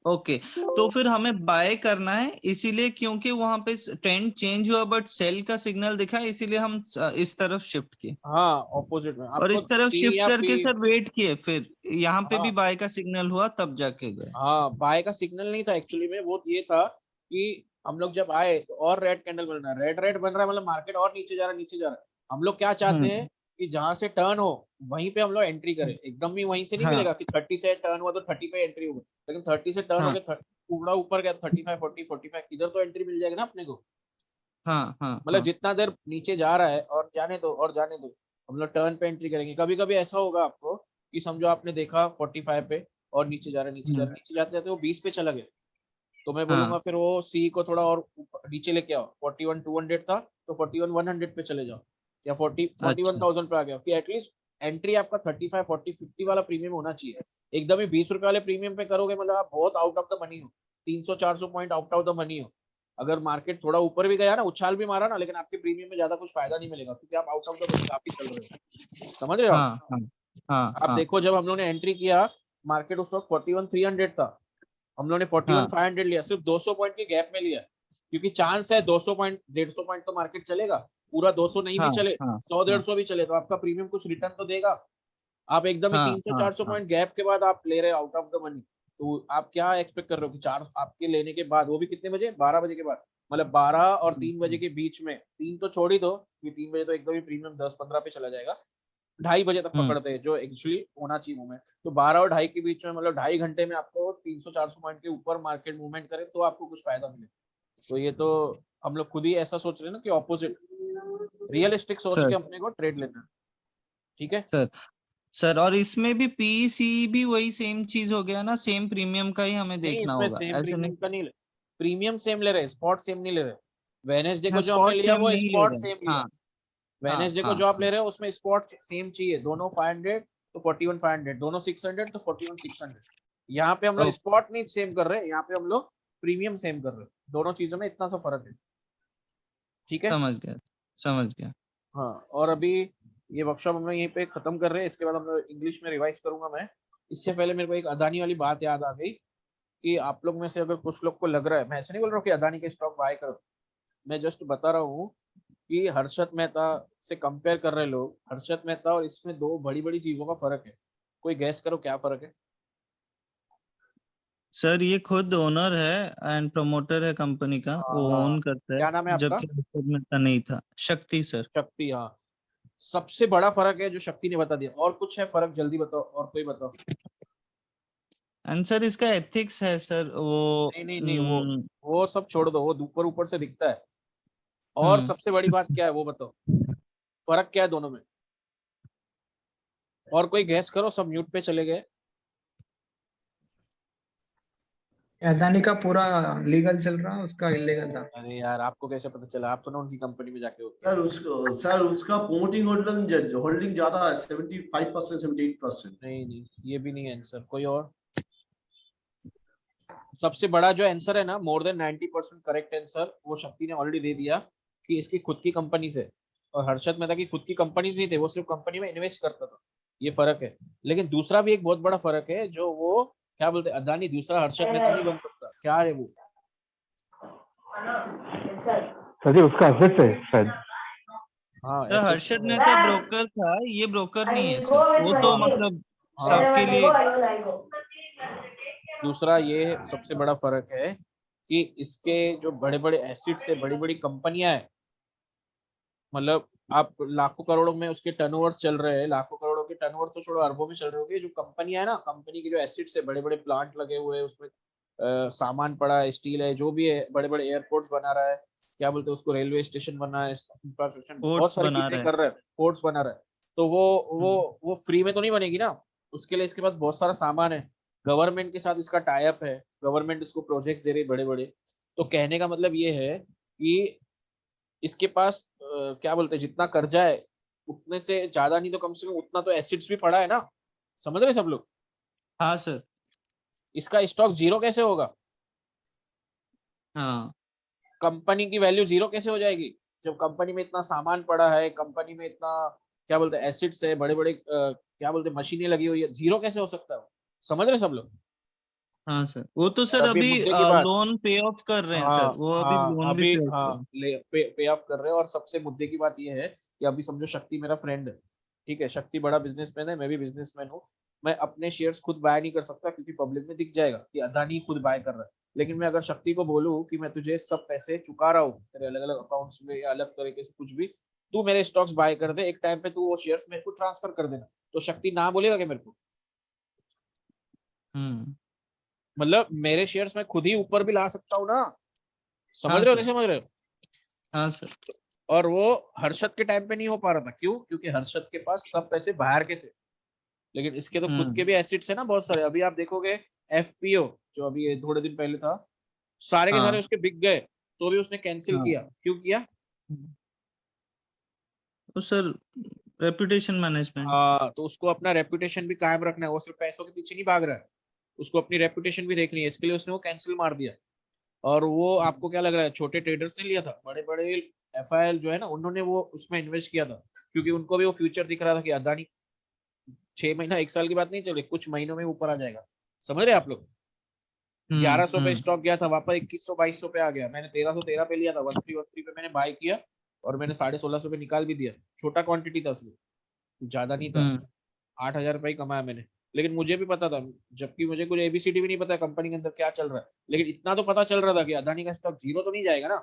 ओके, तो फिर हमें बाय करना है इसीलिए, क्योंकि वहां पे ट्रेंड चेंज हुआ बट सेल का सिग्नल दिखा, इसीलिए हम इस तरफ शिफ्ट किए हाँ, ऑपोजिट में और आपको इस तरफ सी शिफ्ट या करके पी। सर वेट किए, फिर यहाँ पे भी हाँ बाय का सिग्नल हुआ तब जाके गए। हाँ, बाय का सिग्नल नहीं था एक्चुअली में, वो ये था कि हम लोग जब आए तो और रेड कैंडल बन रहा है, रेड रेड बन रहा है, मतलब मार्केट और नीचे जा रहा है, नीचे जा रहा है। हम लोग क्या चाहते हैं हम्म। कि जहां से टर्न हो वहीं पे हम लोग एंट्री करें। एकदम भी वहीं से नहीं हाँ मिलेगा कि 30 से टर्न हुआ तो 30 पे एंट्री होगी, लेकिन 30 से टर्न हो हाँ गया, पूरा ऊपर गया 35 40 45, इधर तो एंट्री मिल जाएगी ना अपने को। हाँ हाँ मतलब हाँ। जितना देर नीचे जा रहा है और जाने दो और जाने दो, हम लोग टर्न पे एंट्री करेंगे। कभी कभी ऐसा होगा आपको कि समझो आपने देखा 45 पे और नीचे जा रहा है, नीचे जा रहा है, नीचे जाते जाते वो 20 पे चला गया, तो मैं बोलूंगा हाँ फिर वो सी को थोड़ा और नीचे लेके आओ। 41,200 था तो 41,100 पे चले जाओ, या 41 अच्छा। 41,000 पे आ गया, कि एटलीस्ट एंट्री आपका 35 40 50 वाला प्रीमियम होना चाहिए। एकदम ही 20 रुपए वाले प्रीमियम पे करोगे मतलब आप बहुत आउट ऑफ द मनी हो, 300 400 point out of the money हो। अगर मार्केट थोड़ा ऊपर भी गया ना, उछाल भी मारा ना, लेकिन आपके प्रीमियम में ज्यादा कुछ फायदा नहीं मिलेगा, क्योंकि आप आउट ऑफ द मनी काफी चल रहे हो। समझ रहे हो हाँ आप? हाँ हाँ आप हाँ देखो जब हम लोग ने एंट्री किया, मार्केट उस वक्त 41,300 था, हम लोगों ने हाँ 41,500 लिया, सिर्फ 200 पॉइंट के गैप में लिया, क्योंकि चांस है 200 पॉइंट 150 पॉइंट तो मार्केट चलेगा, पूरा 200 नहीं भी हाँ चले, हाँ 100 हाँ 150 भी चले तो आपका प्रीमियम कुछ रिटर्न तो देगा। आप एकदम ही हाँ 300 हाँ 400 हाँ। पॉइंट गैप के बाद आप ले रहे हो आउट ऑफ द मनी, तो आप क्या एक्सपेक्ट कर रहे हो कि चार आपके लेने के बाद, वो भी कितने बजे, 12 बजे के बाद, मतलब 12 और 3 बजे के बीच में, 3 तो छोड़ ही दो कि 3 बजे तो एकदम ही प्रीमियम 10 15 पे चला जाएगा, 2:30 बजे तक हम्म पकड़ते हैं जो एक्चुअली होना चाहिए मूवमेंट, तो 12 और 2:30 के बीच में, मतलब 2.5 घंटे में आपको 300 400 पॉइंट के ऊपर मार्केट मूवमेंट करे तो आपको कुछ फायदा मिले। तो ये तो हम लोग खुद ही ऐसा सोच रहे हैं ना कि ऑपोजिट, रियलिस्टिक सोच के सर, अपने को ट्रेड लेना है। ठीक है। सर सर और इसमें भी पीसी भी वही सेम चीज हो गया ना, सेम प्रीमियम का ही हमें नहीं, देखना इसमें होगा सेम ऐसे नहीं? प्रीमियम का नहीं ले, प्रीमियम सेम ले रहे, स्पॉट सेम नहीं ले रहे। वेनेसडे हाँ को जो हमने स्पॉट लिया है हम वो नहीं ले स्पॉट रहे हैं। सेम लिया हाँ है। हाँ वेनेसडे को हाँ जो आप ले हाँ। रहे हो उसमें स्पॉट सेम चाहिए, दोनों 500 तो 41,500, दोनों 600 तो 41,600। यहाँ पे हम लोग ओ, स्पॉट नहीं सेम कर रहे, यहाँ पे हम लोग प्रीमियम सेम कर रहे हैं। दोनों चीजों में इतना सा फर्क है। ठीक है। समझ गया, समझ गया। हाँ, और अभी ये वर्कशॉप हम लोग यहीं पे खत्म कर रहे हैं, इसके बाद हम लोग इंग्लिश में रिवाइज करूंगा मैं। इससे पहले मेरे को एक अदानी वाली बात याद आ गई, कि आप लोग में से अगर कुछ लोग को लग रहा है, मैं ऐसे नहीं बोल रहा हूँ कि अदानी के स्टॉक बाय करो, मैं जस्ट बता रहा हूँ कि हर्षद मेहता से कंपेयर कर रहे लोग, हर्षद मेहता और इसमें दो बड़ी बड़ी चीजों का फर्क है। कोई गैस करो क्या फर्क है? सर ये खुद ओनर है एंड प्रमोटर है कंपनी का, वो हाँ, ओन करता है, क्या नाम है आपका? जबकि हर्षद मेहता नहीं था। शक्ति सर। शक्ति, हाँ। सबसे बड़ा फर्क है जो शक्ति ने बता दिया, और कुछ है फर्क? जल्दी बताओ, और कोई बताओ। एंड सर इसका एथिक्स है सर, वो नहीं नहीं नहीं, वो सब छोड़ दो, वो ऊपर ऊपर से दिखता है। और हम्म। सबसे बड़ी बात क्या है वो बताओ, फर्क क्या है दोनों में? और कोई गैस करो, सब म्यूट पे चले गए। अदानी का पूरा लीगल चल रहा, उसका इलीगल था। अरे यार, आपको कैसे पता चला? आप तो ना उनकी कंपनी में जाके होते सर उसका प्रोमोटिंग होल्डिंग होल्डिंग ज्यादा है, 75% 78%। नहीं नहीं, ये भी नहीं है आंसर। कोई और? सबसे बड़ा जो आंसर है ना, मोर देन 90% करेक्ट आंसर, वो शक्ति ने ऑलरेडी दे दिया, कि इसकी खुद की कंपनी से। और हर्षद मेहता की खुद की कंपनी नहीं थी, वो सिर्फ कंपनी में इन्वेस्ट करता था। ये फर्क है। लेकिन दूसरा भी एक बहुत बड़ा फर्क है, जो वो क्या बोलते हैं, अदानी दूसरा हर्षद मेहता नहीं बन सकता। क्या है वो? सर जी उसका असेट है शायद। हाँ, सर हर्षद मेहता ब्रोकर था, ये ब्रोकर नहीं है सर, वो तो मतलब सबके लिए। दूसरा ये सबसे बड़ा फर्क है कि इसके जो बड़े बड़े एसिड्स है, बड़ी बड़ी कंपनियां हैं, मतलब आप लाखों करोड़ों में उसके टर्नओवर्स चल रहे हैं, लाखों करोड़ों के टर्नओवर्स तो छोड़ो, अरबों में चल रहे होंगे। जो कंपनियां है ना, कंपनी के जो एसिड्स है, बड़े बड़े प्लांट लगे हुए हैं, उसमें सामान पड़ा है, स्टील है, जो भी है, बड़े बड़े एयरपोर्ट्स बना रहा है, क्या बोलते हैं उसको, रेलवे स्टेशन बना है, इंफ्रास्ट्रक्चर बहुत पोर्ट्स सारी बना चीजें रहा है। कर रहा है, पोर्ट्स बना रहा है। तो वो फ्री में तो नहीं बनेगी ना, उसके लिए इसके पास बहुत सारा सामान है, गवर्नमेंट के साथ इसका टाई अप है, गवर्नमेंट इसको प्रोजेक्ट्स दे रही है बड़े बड़े। तो कहने का मतलब ये है कि इसके पास क्या बोलते हैं, जितना कर्जा है उतने से ज्यादा नहीं तो कम से कम उतना तो एसिड्स भी पड़ा है ना, समझ रहे सब लोग। हाँ सर। इसका स्टॉक जीरो कैसे होगा, हाँ कंपनी की वैल्यू जीरो कैसे हो जाएगी जब कंपनी में इतना सामान पड़ा है, कंपनी में इतना क्या बोलते हैं एसिड्स है, बड़े बड़े क्या बोलते हैं मशीनें लगी हुई है, जीरो कैसे हो सकता है, समझ रहे सब लोग। हाँ सर, वो तो और सर अभी अभी मुद्दे की बात, लोन पे ऑफ कर रहे हैं हाँ सर, वो अभी हाँ लोन भी अभी पे ऑफ कर रहे हाँ हैं। पे ऑफ कर रहे हैं। और सबसे मुद्दे की बात ये है कि अभी समझो शक्ति मेरा फ्रेंड है, ठीक है, शक्ति बड़ा बिजनेसमैन है, मैं भी बिजनेसमैन हूँ, मैं अपने शेयर्स खुद बाय नहीं कर सकता क्योंकि पब्लिक में दिख जाएगा कि अदानी खुद बाय कर रहा है। लेकिन मैं अगर शक्ति को बोलूँ कि मैं तुझे सब पैसे चुका रहा हूँ तेरे अलग अलग अकाउंट्स में या अलग तरीके से कुछ भी, तू मेरे स्टॉक्स बाय कर दे, एक टाइम पे तू वो शेयर्स मेरे को ट्रांसफर कर देना, तो शक्ति ना बोलेगा कि मेरे को, हम्म। मतलब मेरे शेयर्स मैं खुद ही ऊपर भी ला सकता हूँ ना, समझ हाँ रहे हो सर। नहीं समझ रहे हो। हाँ सर। और वो हर्षद के टाइम पे नहीं हो पा रहा था, क्यों, क्योंकि हर्षद के पास सब पैसे बाहर के थे, लेकिन इसके तो खुद के भी एसिड्स है ना बहुत सारे। अभी आप देखोगे एफपीओ जो अभी ये थोड़े दिन पहले था, सारे के सारे हाँ उसके बिक गए, तो भी उसने कैंसिल हाँ। किया, क्यों किया। तो सर रेपुटेशन मैनेजमेंट। हाँ, तो उसको अपना रेपुटेशन भी कायम रखना है, वो सिर्फ पैसों के पीछे नहीं भाग रहा है, उसको अपनी रेपुटेशन भी देखनी है, इसके लिए उसने वो कैंसिल मार दिया। और वो आपको क्या लग रहा है, छोटे ट्रेडर्स ने लिया था, बड़े बड़े एफआईएल जो है ना, उन्होंने वो उसमें इन्वेस्ट किया था, क्योंकि उनको भी वो फ्यूचर दिख रहा था कि अदानी 6 महीना 1 साल की बात नहीं चल रही, कुछ महीनों में ऊपर आ जाएगा, समझ रहे आप लोग। 1100 पे स्टॉक गया था, वापस 2100 2200 पे आ गया, मैंने 1313 पे लिया था, 1313 पे मैंने बाय किया और मैंने 1650 पे निकाल भी दिया, छोटा क्वांटिटी था उसमें, ज्यादा नहीं था, 8000 रुपये ही कमाया मैंने। लेकिन मुझे भी पता था, जबकि मुझे कुछ एबीसीडी भी नहीं पता कंपनी के अंदर क्या चल रहा है, लेकिन इतना तो पता चल रहा था कि अदानी का स्टॉक जीरो तो नहीं जाएगा ना।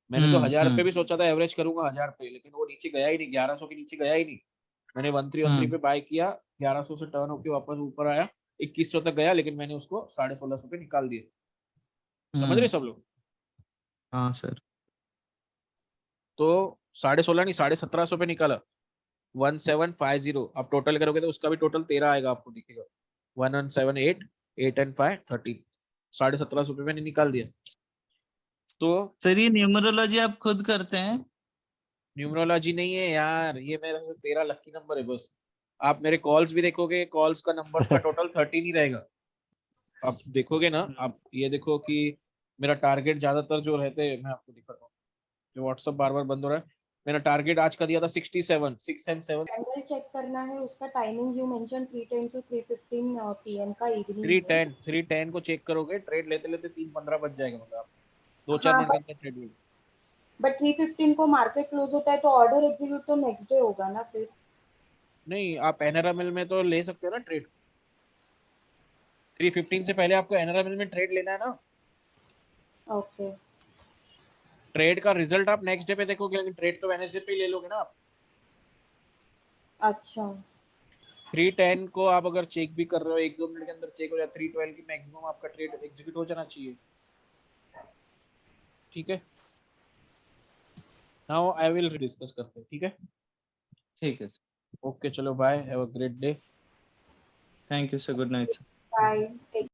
मैंने तो 1000 रुपये भी सोचा था एवरेज करूंगा 1000 रुपये, लेकिन वो नीचे गया ही नहीं, 1100 के नीचे गया ही नहीं। मैंने 1313 पे बाय किया, 1100 से टर्न होकर वापस ऊपर आया, 2100 तक गया, लेकिन मैंने उसको 1650 पे निकाल दिया, समझ रहे सब लोग। हाँ सर। तो 16.5 नहीं 1750 पे निकाला, 1750, आप टोटल करोगे तो उसका भी टोटल 13 आएगा, आपको दिखेगा 1178 8 and 5 13, 1750 पे मैंने निकाल दिया। तो सर ये न्यूमरोलॉजी आप खुद करते हैं? न्यूमरोलॉजी नहीं है यार, ये मेरे से 13 लकी नंबर है बस। आप मेरे कॉल्स भी देखोगे, कॉल्स का नंबर्स का टोटल 13 ही रहेगा, आप देखोगे ना, आप ये देखो कि मेरा टारगेट ज्यादातर जो रहते हैं, मैं आपको दिखाता हूँ, जो व्हाट्सएप बार बार बंद हो रहा है, मेरा टारगेट आज का दिया था 67 6 and 7 कैंडल चेक करना है, उसका timing you mention 3:10 to 3:15 PM का इवनिंग है। 310 को चेक करोगे, ट्रेड लेते लेते 3:15 बज जाएगा, मतलब आप 2-4 हाँ, मिनट के अंदर ट्रेड ले लो। बट 3:15 को मार्केट क्लोज होता है तो ऑर्डर एग्जीक्यूट तो नेक्स्ट डे होगा ना फिर। नहीं, आप एनआरएमएल में तो ले सकते हो ना ट्रेड, 3:15 से पहले आपको एनआरएमएल में ट्रेड लेना है ना। ओके। ट्रेड का रिजल्ट आप नेक्स्ट डे पे देखोगे, लेकिन ट्रेड तो वेडनेसडे पे ही ले लोगे ना आप। अच्छा 310 को आप अगर चेक भी कर रहे हो, 1-2 मिनट के अंदर चेक हो जाए, 312 की मैक्सिमम आपका ट्रेड एग्जीक्यूट हो जाना चाहिए, ठीक है। नाउ आई विल डिस्कस करते हैं, ठीक है। ठीक है। ओके चलो bye, have a great day. Thank you sir, good night. Bye.